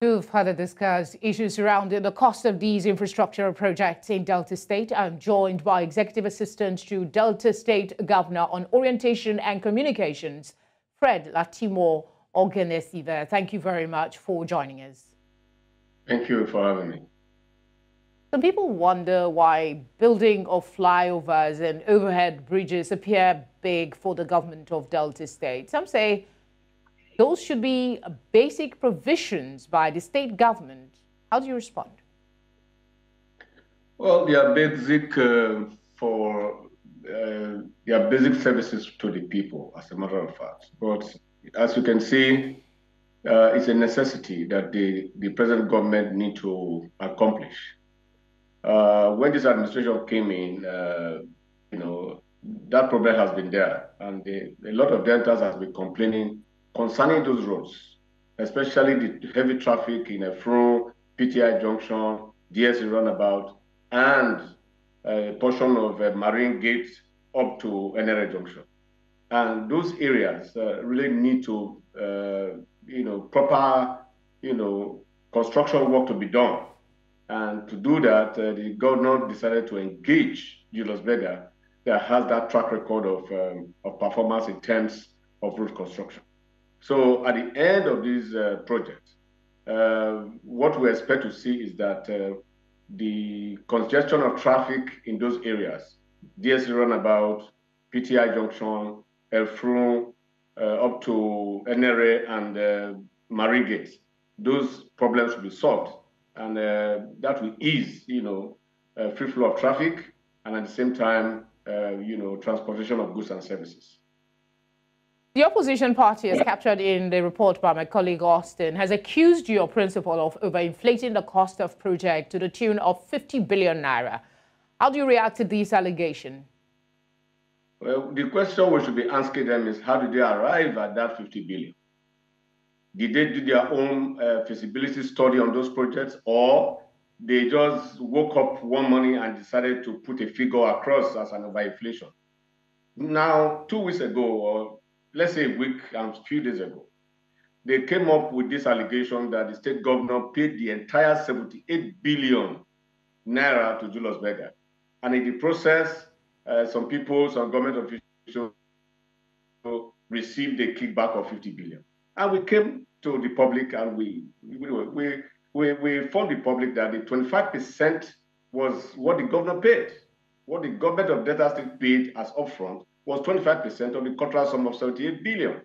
To further discuss issues surrounding the cost of these infrastructure projects in Delta State, I'm joined by Executive Assistant to Delta State Governor on Orientation and Communications, Fred Latimo Oghenesivbe. Thank you very much for joining us. Thank you for having me. Some people wonder why building of flyovers and overhead bridges appear big for the government of Delta State. Some say those should be basic provisions by the state government. How do you respond? Well, they are basic they are basic services to the people, as a matter of fact. But as you can see, it's a necessity that the present government need to accomplish. When this administration came in, that problem has been there, and a lot of Deltas has been complaining concerning those roads, especially the heavy traffic in Ezewuike, PTI Junction, DSC Runabout, and a portion of Marine Gate up to NRA Junction. And those areas really need to, proper, construction work to be done. And to do that, the governor decided to engage Julius Berger, that has that track record of performance in terms of road construction. So at the end of this project, what we expect to see is that the congestion of traffic in those areas, DSC Runabout, PTI Junction, Ezewuike, up to NRA and Marine Gate, those problems will be solved. And that will ease, free flow of traffic, and at the same time, transportation of goods and services. The opposition party, as captured in the report by my colleague Austin, has accused your principal of overinflating the cost of project to the tune of 50 billion naira. How do you react to this allegation? Well, the question we should be asking them is, how did they arrive at that 50 billion? Did they do their own feasibility study on those projects, or they just woke up one morning and decided to put a figure across as an overinflation? Now, 2 weeks ago, or let's say a week and a few days ago, they came up with this allegation that the state governor paid the entire 78 billion naira to Julius Berger. And in the process, some government officials received a kickback of 50 billion. And we came to the public and we informed the public that the 25% was what the governor paid. What the government of Delta State paid as upfront was 25% of the contract sum of 78 billion.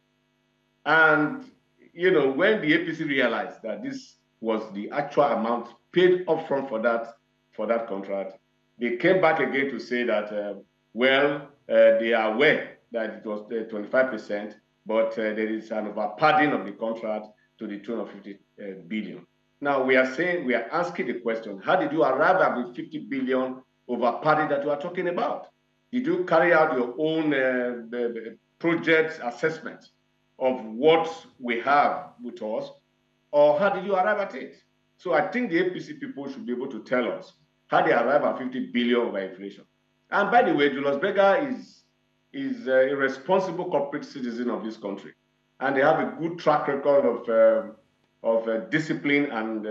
And, when the APC realized that this was the actual amount paid upfront for that contract, they came back again to say that, they are aware that it was 25%, but there is an overpadding of the contract to the tune of 50 billion. Now, we are asking the question, how did you arrive at the 50 billion overpadding that you are talking about? Did you carry out your own project assessment of what we have with us, or how did you arrive at it? So I think the APC people should be able to tell us how they arrive at 50 billion over inflation. And by the way, Julius Berger is a responsible corporate citizen of this country, and they have a good track record of discipline and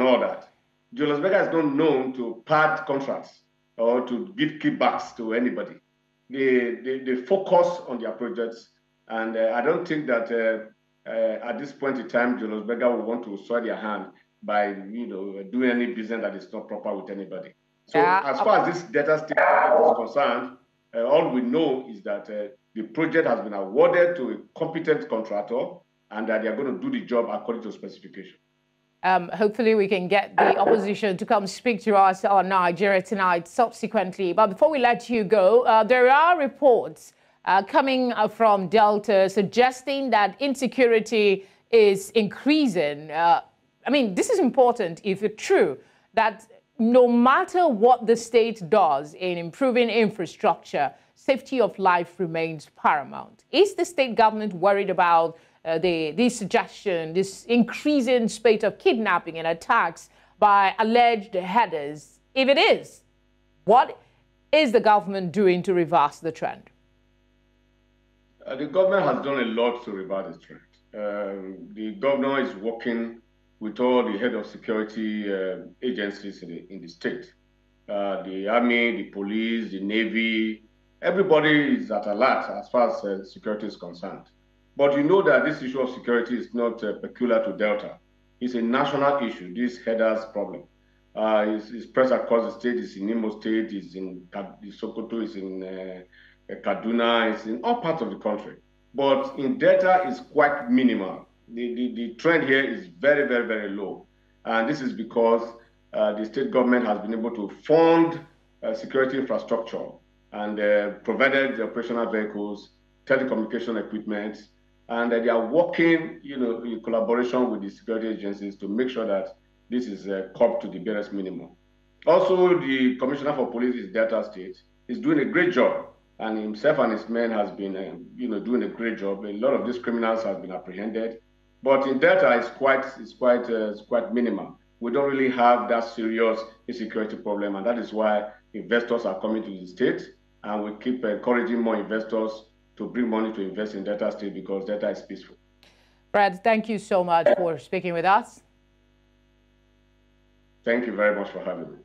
all that. Julius Berger is not known to pad contracts or to give kickbacks to anybody. They focus on their projects, and I don't think that at this point in time, Julius Berger will want to soil their hand by doing any business that is not proper with anybody. So as far as this Delta State is concerned, all we know is that the project has been awarded to a competent contractor, and that they are going to do the job according to specification. Hopefully we can get the opposition to come speak to us on Nigeria Tonight subsequently. But before we let you go, there are reports coming from Delta suggesting that insecurity is increasing. This is important if it's true, that no matter what the state does in improving infrastructure, safety of life remains paramount. Is the state government worried about this suggestion, this increasing spate of kidnapping and attacks by alleged headers? If it is, what is the government doing to reverse the trend? The government has done a lot to reverse the trend. The governor is working with all the head of security agencies in the state. The army, the police, the navy, everybody is at alert as far as security is concerned. But you know that this issue of security is not peculiar to Delta. It's a national issue, this headers problem. It's spread across the state, it's in Imo State, it's in Sokoto, it's in Kaduna, it's in all parts of the country. But in Delta, it's quite minimal. The trend here is very, very, very low. And this is because the state government has been able to fund security infrastructure and provided the operational vehicles, telecommunication equipment, and they are working, in collaboration with the security agencies to make sure that this is kept to the barest minimum. Also, the Commissioner for Police in Delta State is doing a great job, and himself and his men has been, doing a great job. A lot of these criminals have been apprehended, but in Delta, it's quite minimal. We don't really have that serious insecurity problem, and that is why investors are coming to the state, and we keep encouraging more investors to bring money to invest in Delta State because Delta is peaceful. Fred, thank you so much for speaking with us. Thank you very much for having me.